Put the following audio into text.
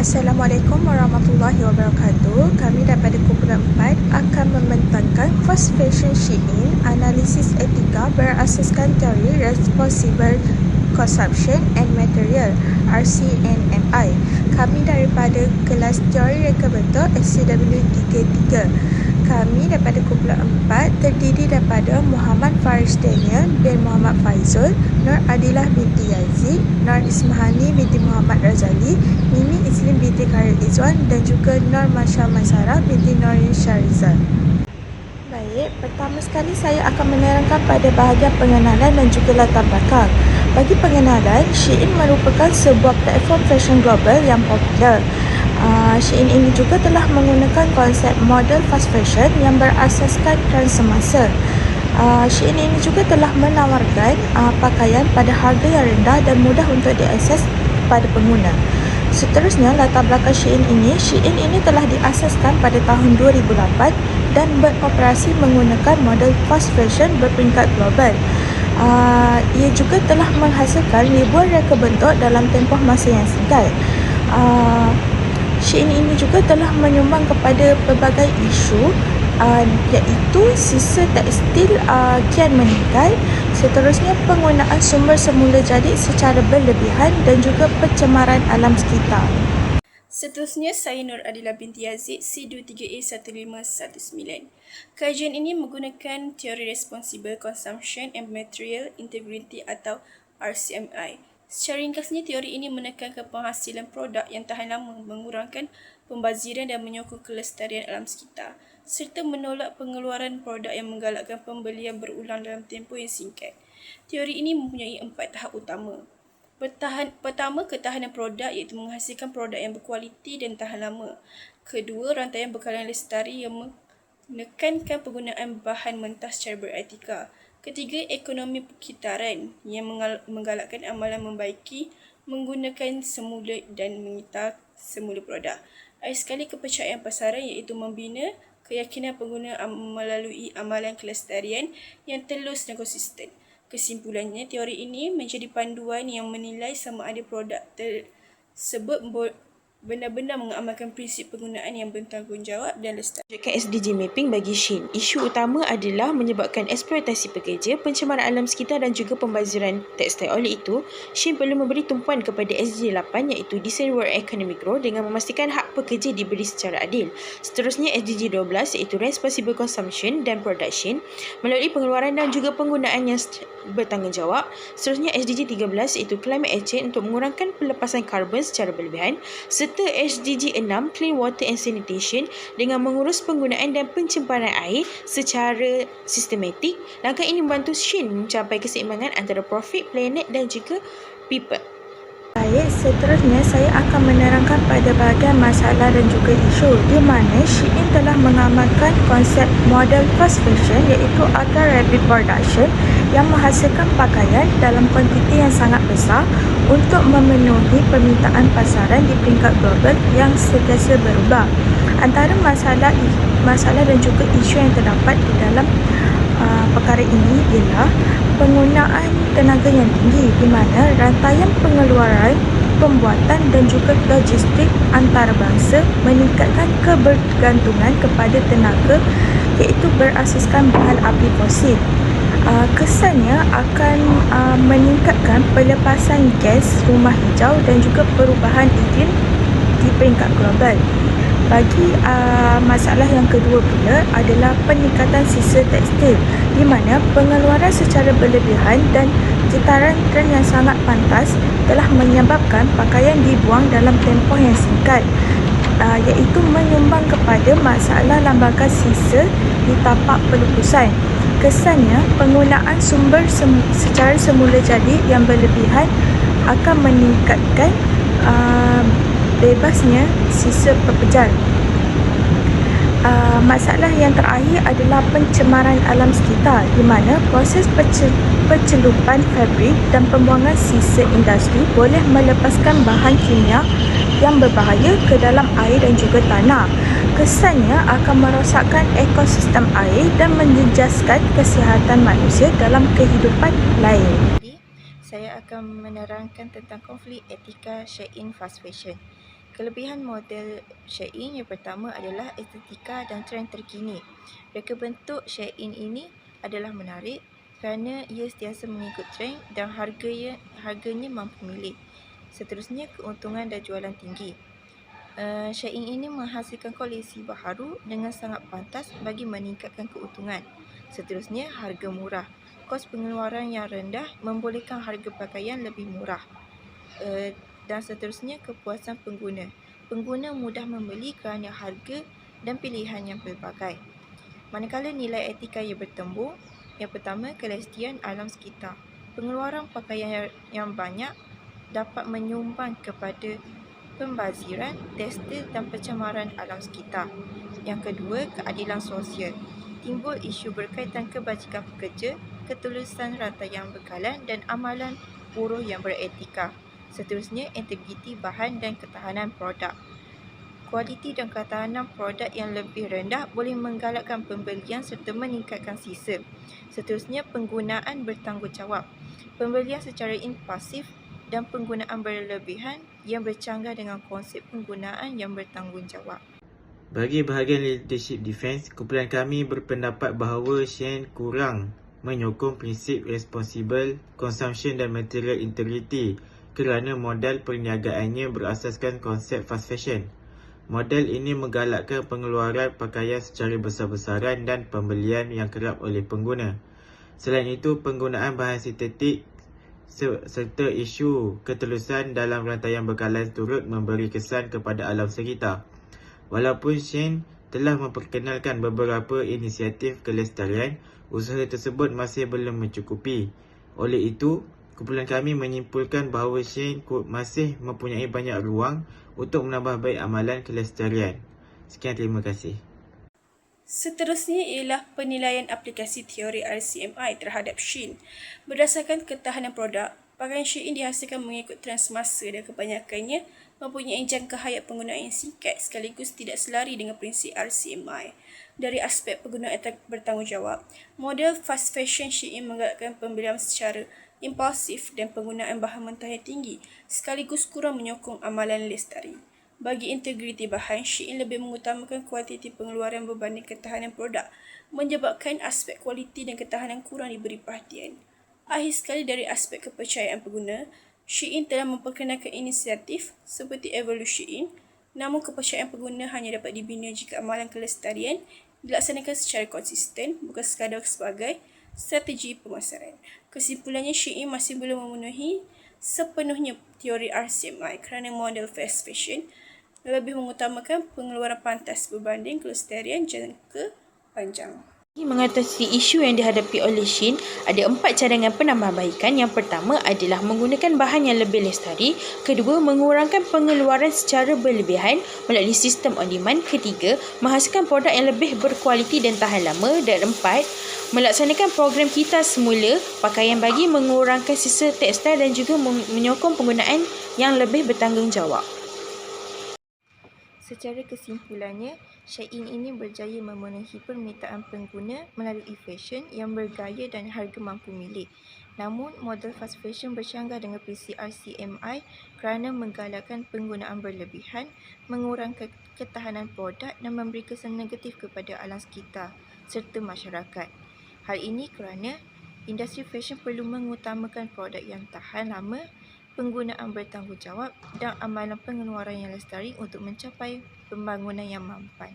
Assalamualaikum warahmatullahi wabarakatuh. Kami daripada Kumpulan 4 akan membentangkan fast fashion Shein, analisis etika berasaskan teori responsible consumption and material RCNMI. Kami daripada kelas teori reka bentuk SCW33. Kami daripada Kumpulan 4 terdiri daripada Muhammad Faris Daniel bin Muhammad Faizul, Nur Adilah binti Yazid, Nur Ismahani binti Muhammad Razali, Mimi Islim binti Khairil Izwan dan juga Nur Masya Maisarah binti Nurin Syarizal. Baik, pertama sekali saya akan menerangkan pada bahagian pengenalan dan juga latar belakang. Bagi pengenalan, Shein merupakan sebuah platform fashion global yang popular. Shein ini juga telah menggunakan konsep model fast fashion yang berasaskan trend semasa. Shein ini juga telah menawarkan pakaian pada harga yang rendah dan mudah untuk diakses pada pengguna. Seterusnya, latar belakang Shein ini telah diasaskan pada tahun 2008 dan beroperasi menggunakan model fast fashion berperingkat global. Ia juga telah menghasilkan ribuan reka bentuk dalam tempoh masa yang singkat. Shein ini juga telah menyumbang kepada pelbagai isu iaitu sisa tekstil kian meningkat, seterusnya penggunaan sumber semula jadi secara berlebihan dan juga pencemaran alam sekitar. Seterusnya, saya Nur Adilah binti Yazid, C23A1519. Kajian ini menggunakan teori Responsible Consumption and Material Integrity atau RCMI. Secara ringkasnya, teori ini menekankan penghasilan produk yang tahan lama, mengurangkan pembaziran dan menyokong kelestarian alam sekitar, serta menolak pengeluaran produk yang menggalakkan pembelian berulang dalam tempoh yang singkat. Teori ini mempunyai 4 tahap utama. Pertama, ketahanan produk iaitu menghasilkan produk yang berkualiti dan tahan lama. Kedua, rantaian bekalan lestari yang menekankan penggunaan bahan mentah secara beretika. Ketiga, ekonomi perkitaran yang menggalakkan amalan membaiki, menggunakan semula dan mengitar semula produk. Akhir sekali, kepercayaan pasaran iaitu membina keyakinan pengguna melalui amalan kelestarian yang telus dan konsisten. Kesimpulannya, teori ini menjadi panduan yang menilai sama ada produk tersebut benar-benar mengamalkan prinsip penggunaan yang bertanggungjawab dan lestari. Wujudkan SDG mapping bagi Shein. Isu utama adalah menyebabkan eksploitasi pekerja, pencemaran alam sekitar dan juga pembaziran tekstil. Oleh itu, Shein perlu memberi tumpuan kepada SDG 8 iaitu Decent Work Economic Growth dengan memastikan hak pekerja diberi secara adil. Seterusnya, SDG 12 iaitu Responsible Consumption dan Production melalui pengeluaran dan juga penggunaan yang bertanggungjawab. Seterusnya, SDG 13 iaitu Climate Action untuk mengurangkan pelepasan karbon secara berlebihan. Serta SDG 6 Clean Water and Sanitation dengan mengurus penggunaan dan pencemaran air secara sistematik. Langkah ini membantu Shein mencapai keseimbangan antara profit, planet dan juga people. Baik, seterusnya saya akan menerangkan pada bahagian masalah dan juga isu di mana Shein telah mengamalkan konsep model fast fashion iaitu ultra rapid production yang menghasilkan pakaian dalam kuantiti yang sangat besar untuk memenuhi permintaan pasaran di peringkat global yang sentiasa berubah. Antara masalah dan juga isu yang terdapat di dalam perkara ini ialah penggunaan tenaga yang tinggi di mana rantaian pengeluaran, pembuatan dan juga logistik antarabangsa meningkatkan kebergantungan kepada tenaga iaitu berasaskan bahan api fosil. Kesannya akan meningkatkan pelepasan gas rumah hijau dan juga perubahan iklim di peringkat global. Bagi masalah yang kedua pula adalah peningkatan sisa tekstil di mana pengeluaran secara berlebihan dan getaran tren yang sangat pantas telah menyebabkan pakaian dibuang dalam tempoh yang singkat, iaitu menyumbang kepada masalah lambakan sisa di tapak pelupusan. Kesannya, penggunaan sumber secara semula jadi yang berlebihan akan meningkatkan bebasnya sisa pepejal. Masalah yang terakhir adalah pencemaran alam sekitar di mana proses pencelupan fabrik dan pembuangan sisa industri boleh melepaskan bahan kimia yang berbahaya ke dalam air dan juga tanah. Kesannya akan merosakkan ekosistem air dan menjejaskan kesihatan manusia dalam kehidupan lain. Saya akan menerangkan tentang konflik etika Shein fast fashion. Kelebihan model Shein yang pertama adalah estetika dan trend terkini. Reka bentuk Shein ini adalah menarik kerana ia sentiasa mengikut trend dan harganya mampu milih. Seterusnya, keuntungan dan jualan tinggi. Shein ini menghasilkan koleksi baharu dengan sangat pantas bagi meningkatkan keuntungan. Seterusnya, harga murah. Kos pengeluaran yang rendah membolehkan harga pakaian lebih murah. Dan seterusnya, kepuasan pengguna. Pengguna mudah membeli kerana harga dan pilihan yang pelbagai. Manakala nilai etika yang bertembung, yang pertama, kelestian alam sekitar. Pengeluaran pakaian yang banyak dapat menyumbang kepada pembaziran, tekstil dan pencemaran alam sekitar. Yang kedua, keadilan sosial. Timbul isu berkaitan kebajikan pekerja, ketulusan rantaian bekalan dan amalan buruh yang beretika. Seterusnya, integriti bahan dan ketahanan produk. Kualiti dan ketahanan produk yang lebih rendah boleh menggalakkan pembelian serta meningkatkan sisa. Seterusnya, penggunaan bertanggungjawab. Pembelian secara impulsif dan penggunaan berlebihan yang bercanggah dengan konsep penggunaan yang bertanggungjawab. Bagi bahagian leadership defense, kumpulan kami berpendapat bahawa Shein kurang menyokong prinsip responsible consumption dan material integrity kerana modal perniagaannya berasaskan konsep fast fashion. Model ini menggalakkan pengeluaran pakaian secara besar-besaran dan pembelian yang kerap oleh pengguna. Selain itu, penggunaan bahan sintetik serta isu ketulusan dalam rantaian bekalan turut memberi kesan kepada alam sekitar. Walaupun Shein telah memperkenalkan beberapa inisiatif kelestarian, usaha tersebut masih belum mencukupi. Oleh itu, kumpulan kami menyimpulkan bahawa Shein masih mempunyai banyak ruang untuk menambah baik amalan kelestarian. Sekian, terima kasih. Seterusnya ialah penilaian aplikasi teori RCMI terhadap Shein. Berdasarkan ketahanan produk, pakaian Shein dihasilkan mengikut trend semasa dan kebanyakannya mempunyai jangka hayat penggunaan yang singkat sekaligus tidak selari dengan prinsip RCMI. Dari aspek penggunaan bertanggungjawab, model fast fashion Shein menggalakkan pembelian secara impulsif dan penggunaan bahan mentah yang tinggi sekaligus kurang menyokong amalan lestari. Bagi integriti bahan, Shein lebih mengutamakan kuantiti pengeluaran berbanding ketahanan produk, menyebabkan aspek kualiti dan ketahanan kurang diberi perhatian. Akhir sekali, dari aspek kepercayaan pengguna, Shein telah memperkenalkan inisiatif seperti Evolution Shein, namun kepercayaan pengguna hanya dapat dibina jika amalan kelestarian dilaksanakan secara konsisten, bukan sekadar sebagai strategi pemasaran. Kesimpulannya, Shein masih belum memenuhi sepenuhnya teori RCMI kerana model fast fashion lebih mengutamakan pengeluaran pantas berbanding kelestarian jangka panjang. Bagi mengatasi isu yang dihadapi oleh Shein, ada 4 cadangan penambahbaikan. Yang pertama adalah menggunakan bahan yang lebih lestari. Kedua, mengurangkan pengeluaran secara berlebihan melalui sistem on demand. Ketiga, menghasilkan produk yang lebih berkualiti dan tahan lama. Dan 4, melaksanakan program kita semula pakaian bagi mengurangkan sisa tekstil dan juga menyokong penggunaan yang lebih bertanggungjawab. Secara kesimpulannya, Shein ini berjaya memenuhi permintaan pengguna melalui fashion yang bergaya dan harga mampu milih. Namun, model fast fashion bercanggah dengan prinsip RCMI kerana menggalakkan penggunaan berlebihan, mengurangkan ketahanan produk dan memberi kesan negatif kepada alam sekitar serta masyarakat. Hal ini kerana industri fashion perlu mengutamakan produk yang tahan lama, penggunaan bertanggungjawab dan amalan pengeluaran yang lestari untuk mencapai pembangunan yang mampan.